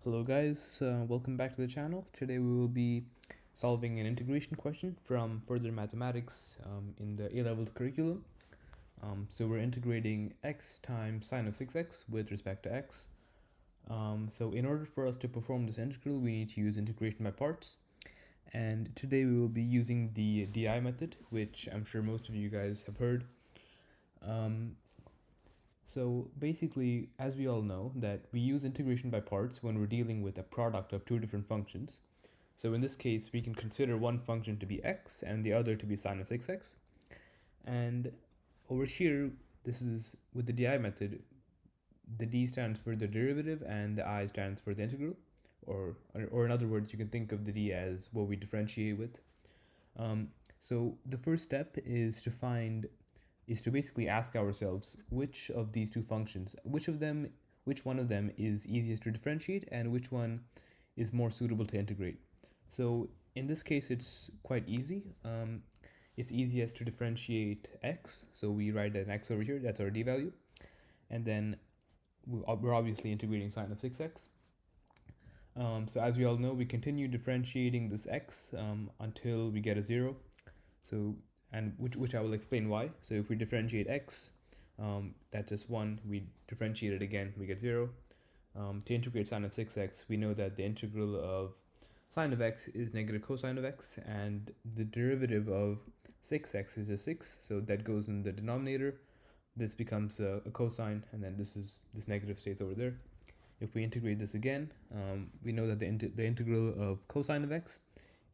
Hello guys, welcome back to the channel. Today we will be solving an integration question from further mathematics in the A-levels curriculum. So we're integrating x times sine of 6x with respect to x. So in order for us to perform this integral, we need to use integration by parts. And today we will be using the DI method, which I'm sure most of you guys have heard. So basically, as we all know, that we use integration by parts when we're dealing with a product of two different functions. So in this case, we can consider one function to be x and the other to be sine of 6x. And over here, this is with the DI method, the d stands for the derivative and the I stands for the integral. Or in other words, you can think of the d as what we differentiate with. So the first step is to basically ask ourselves which of these two functions, which one of them is easiest to differentiate and which one is more suitable to integrate. So in this case, it's quite easy. It's easiest to differentiate x, so we write an x over here, that's our d value, and then we're obviously integrating sine of 6x. So as we all know, we continue differentiating this x until we get a 0. So and which I will explain why. So if we differentiate x, that's just 1, we differentiate it again, we get 0. To integrate sine of 6x, we know that the integral of sine of x is negative cosine of x, and the derivative of 6x is a 6, so that goes in the denominator. This becomes a cosine, and then this negative stays over there. If we integrate this again, we know that the integral of cosine of x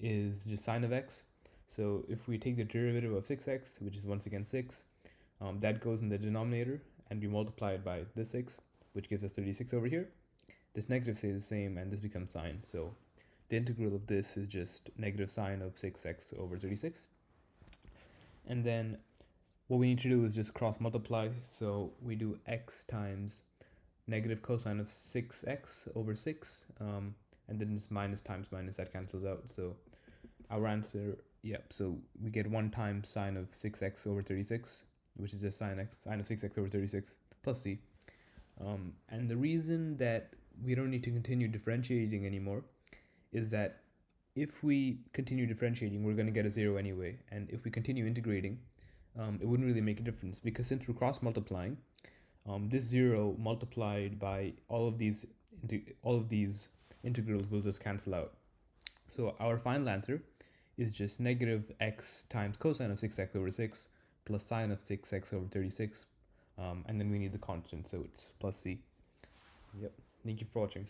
is just sine of x. So if we take the derivative of 6x, which is once again 6, that goes in the denominator, and we multiply it by this 6, which gives us 36 over here. This negative stays the same, and this becomes sine. So the integral of this is just negative sine of 6x over 36. And then what we need to do is just cross multiply. So we do x times negative cosine of 6x over 6, and then this minus times minus, that cancels out. So our answer, so we get 1 times sine of 6x over 36, which is just sine of 6x over 36 plus c. And the reason that we don't need to continue differentiating anymore is that if we continue differentiating, we're going to get a 0 anyway. And if we continue integrating, it wouldn't really make a difference, because since we're cross multiplying, this 0 multiplied by all of these integrals will just cancel out. So our final answer is just negative x times cosine of 6x over 6 plus sine of 6x over 36. And then we need the constant, so it's plus c. Yep. Thank you for watching.